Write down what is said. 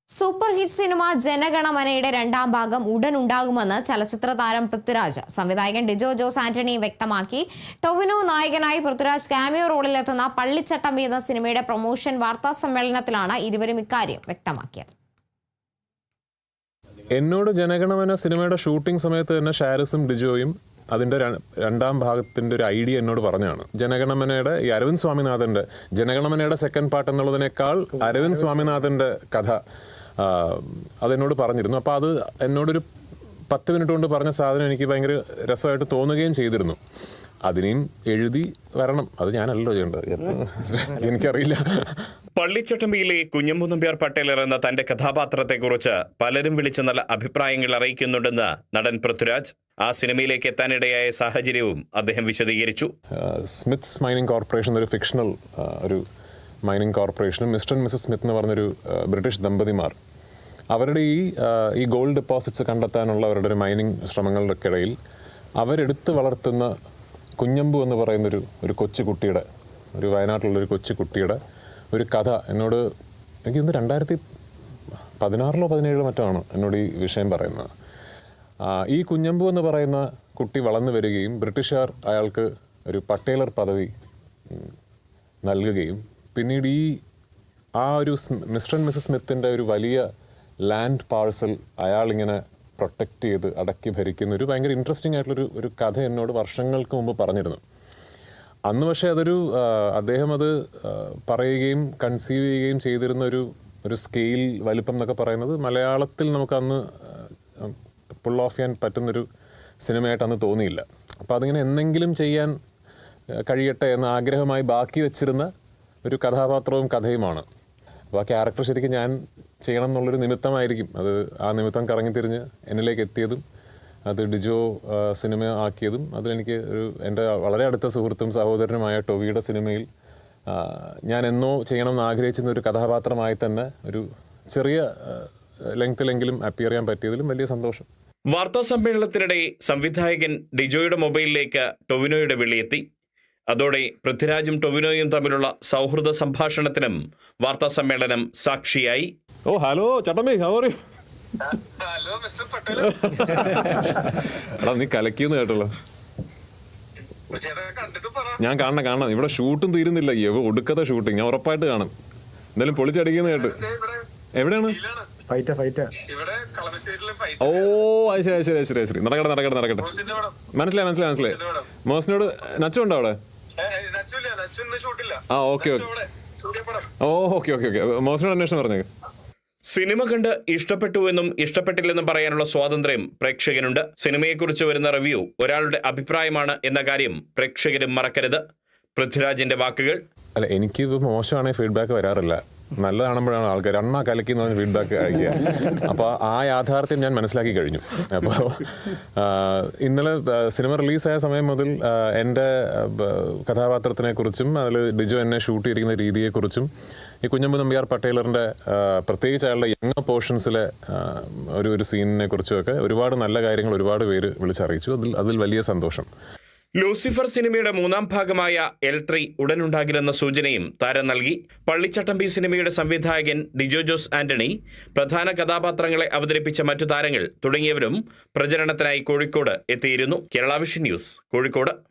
Super hit cinema ജനഗണമനയുടെ രണ്ടാം ഭാഗം ഉടൻ ഉണ്ടാകുമെന്ന് ചലച്ചിത്ര താരം പൃഥ്വിരാജ്. സംവിധായകൻ ഡിജോ ജോസ് ആന്റണി വ്യക്തമാക്കി. ടൊവിനോ നായകനായി പൃഥ്വിരാജ് കാമിയോ റോളിലെത്തുന്ന പള്ളിച്ചട്ടമ്പി എന്ന സിനിമയുടെ പ്രൊമോഷൻ വാർത്താ സമ്മേളനത്തിലാണ് ഇരുവരും ഇക്കാര്യം വ്യക്തമാക്കിയത്. എന്നോട് ജനഗണമന സിനിമയുടെ ഷൂട്ടിംഗ് സമയത്ത് തന്നെ ഷാരിസും ഡിജോയും അതിൻ്റെ രണ്ടാം ഭാഗത്തിൻ്റെ ഒരു ഐഡിയ എന്നോട് പറഞ്ഞതാണ്. ജനഗണമനയുടെ ഈ അരവിന്ദ് സ്വാമിനാഥൻ്റെ ജനഗണമനയുടെ സെക്കൻഡ് പാർട്ട് എന്നുള്ളതിനേക്കാൾ അരവിന്ദ് സ്വാമിനാഥൻ്റെ കഥ അതെന്നോട് പറഞ്ഞിരുന്നു. അപ്പോൾ അത് എന്നോടൊരു 10 മിനിറ്റ് കൊണ്ട് പറഞ്ഞ സാധനം എനിക്ക് ഭയങ്കര രസമായിട്ട് തോന്നുകയും ചെയ്തിരുന്നു. അതിനെയും എഴുതി വരണം, അത് ഞാനല്ലോ ചെയ്യേണ്ടത്, എനിക്കറിയില്ല. പള്ളിച്ചട്ടമ്പിയിലെ കുഞ്ഞമ്പു നമ്പ്യാർ പട്ടേലർ എന്ന തന്റെ കഥാപാത്രത്തെക്കുറിച്ച് പലരും വിളിച്ച് നല്ല അഭിപ്രായങ്ങൾ അറിയിക്കുന്നുണ്ടെന്ന് നടൻ പൃഥ്വിരാജ് ആ സിനിമയിലേക്ക് എത്താനിടയായ സാഹചര്യവും അദ്ദേഹം വിശദീകരിച്ചു. സ്മിത്സ് മൈനിങ് കോർപ്പറേഷൻ ഒരു ഫിക്ഷണൽ ഒരു മൈനിങ് കോർപ്പറേഷനും മിസ്റ്റർ ആൻഡ് മിസസ് സ്മിത്ത് എന്ന് പറഞ്ഞൊരു ബ്രിട്ടീഷ് ദമ്പതിമാർ അവരുടെ ഈ ഗോൾഡ് ഡെപ്പോസിറ്റ്സ് കണ്ടെത്താനുള്ള അവരുടെ ഒരു മൈനിങ് ശ്രമങ്ങൾക്കിടയിൽ അവരെടുത്ത് വളർത്തുന്ന കുഞ്ഞമ്പു എന്ന് പറയുന്നൊരു കൊച്ചുകുട്ടിയുടെ, ഒരു വയനാട്ടിലുള്ളൊരു കൊച്ചുകുട്ടിയുടെ ഒരു കഥ എന്നോട് എനിക്ക് ഇന്ന് 2016 17 മറ്റാണ് എന്നോട് ഈ വിഷയം പറയുന്നത്. ഈ കുഞ്ഞമ്പു എന്ന് പറയുന്ന കുട്ടി വളർന്നു വരികയും ബ്രിട്ടീഷുകാർ അയാൾക്ക് ഒരു പട്ടേലർ പദവി നൽകുകയും പിന്നീട് ഒരു മിസ്റ്റർ ആൻഡ് മിസസ് സ്മിത്തിൻ്റെ ഒരു വലിയ ലാൻഡ് പാഴ്സൽ അയാളിങ്ങനെ പ്രൊട്ടക്റ്റ് ചെയ്ത് അടക്കി ഭരിക്കുന്ന ഒരു ഭയങ്കര ഇൻട്രസ്റ്റിംഗ് ആയിട്ടുള്ളൊരു കഥ എന്നോട് വർഷങ്ങൾക്ക് മുമ്പ് പറഞ്ഞിരുന്നു. അന്ന് പക്ഷേ അദ്ദേഹം അത് പറയുകയും കൺസീവ് ചെയ്യുകയും ചെയ്തിരുന്ന ഒരു സ്കെയിൽ വലിപ്പം എന്നൊക്കെ പറയുന്നത് മലയാളത്തിൽ നമുക്കന്ന് പുൾ ഓഫ് ചെയ്യാൻ പറ്റുന്നൊരു സിനിമയായിട്ട് അന്ന് തോന്നിയില്ല. അപ്പോൾ അതിങ്ങനെ എന്തെങ്കിലും ചെയ്യാൻ കഴിയട്ടെ എന്ന ആഗ്രഹമായി ബാക്കി വെച്ചിരുന്ന ഒരു കഥാപാത്രവും കഥയുമാണ്. അപ്പോൾ ആ ക്യാരക്ടർ ശരിക്കും ഞാൻ ചെയ്യണം എന്നുള്ളൊരു നിമിത്തമായിരിക്കും. ആ നിമിത്തം കറങ്ങിത്തിരിഞ്ഞ് എന്നിലേക്ക് എത്തിയതും അത് ഡിജോ സിനിമ ആക്കിയതും അതിലെനിക്ക് എൻ്റെ വളരെ അടുത്ത സുഹൃത്തും സഹോദരനുമായ ടൊവിയുടെ സിനിമയിൽ ഞാൻ എന്നോ ചെയ്യണമെന്ന് ആഗ്രഹിച്ചിരുന്ന ഒരു കഥാപാത്രമായി തന്നെ ഒരു ചെറിയ ലെങ്ത്തിലെങ്കിലും അപ്പിയർ ചെയ്യാൻ പറ്റിയതിലും വലിയ സന്തോഷം. വാർത്താ സമ്മേളനത്തിനിടെ സംവിധായകൻ ഡിജോയുടെ മൊബൈലിലേക്ക് ടൊവിനോയുടെ വിളിയെത്തി. അതോടെ പൃഥ്വിരാജും ടൊവിനോയും തമ്മിലുള്ള സൗഹൃദ സംഭാഷണത്തിനും വാർത്താ സമ്മേളനം സാക്ഷിയായി. ഓ ഹലോ ചട്ടമ്പി, ഹലോ മിസ്റ്റർ പട്ടേൽ. എടാ നീ കലക്കിയെന്ന് കേട്ടല്ലോ. ഞാൻ കാണണം, ഇവിടെ ഷൂട്ടും തീരുന്നില്ല, ഒടുക്കത്തെ ഷൂട്ടിങ് ഞാൻ ഉറപ്പായിട്ട് കാണും. എന്തായാലും പൊളിച്ചടിക്കുന്ന കേട്ട്. എവിടെയാണ്? ഓ അത് ശരി നടക്കട്ടെ. മനസ്സിലായി. മോസിനോട് നച്ചുണ്ടോ അവിടെ? ഓക്കെ മോസിനോട് അന്വേഷണം പറഞ്ഞേ. സിനിമ കണ്ട് ഇഷ്ടപ്പെട്ടുവെന്നും ഇഷ്ടപ്പെട്ടില്ലെന്നും പറയാനുള്ള സ്വാതന്ത്ര്യം പ്രേക്ഷകനുണ്ട്. സിനിമയെക്കുറിച്ച് വരുന്ന റിവ്യൂ ഒരാളുടെ അഭിപ്രായമാണ് എന്ന കാര്യം പ്രേക്ഷകരും മറക്കരുത്. പൃഥ്വിരാജിന്റെ വാക്കുകൾ. അല്ല, എനിക്ക് മോശമാണെങ്കിൽ ഫീഡ്ബാക്ക് വരാറില്ല. നല്ലതാണെമ്പോഴാണ് ആൾക്കാർ കലക്കി എന്ന് പറഞ്ഞ ഫീഡ്ബാക്ക് അയക്കുക. അപ്പോൾ ആ യാഥാർത്ഥ്യം ഞാൻ മനസ്സിലാക്കി കഴിഞ്ഞു. അപ്പോൾ ഇന്നലെ സിനിമ റിലീസായ സമയം മുതൽ എൻ്റെ കഥാപാത്രത്തിനെക്കുറിച്ചും അതിൽ ഡിജോ എന്നെ ഷൂട്ട് ചെയ്തിരിക്കുന്ന രീതിയെക്കുറിച്ചും ഈ കുഞ്ഞമ്പു നമ്പ്യാർ പട്ടേലറിൻ്റെ പ്രത്യേകിച്ച് അയാളുടെ യങ് പോർഷൻസിലെ ഒരു സീനിനെ കുറിച്ചുമൊക്കെ ഒരുപാട് നല്ല കാര്യങ്ങൾ ഒരുപാട് പേര് വിളിച്ചറിയിച്ചു. അതിൽ വലിയ സന്തോഷം. ലൂസിഫർ സിനിമയുടെ 3ാം ഭാഗമായ L3 ഉടനുണ്ടാകില്ലെന്ന സൂചനയും താരം നൽകി. പള്ളിച്ചട്ടമ്പി സിനിമയുടെ സംവിധായകൻ ഡിജോ ജോസ് ആന്റണി, പ്രധാന കഥാപാത്രങ്ങളെ അവതരിപ്പിച്ച മറ്റു താരങ്ങൾ തുടങ്ങിയവരും പ്രചരണത്തിനായി കോഴിക്കോട് എത്തിയിരുന്നു. Kerala vision news, Kozhikode.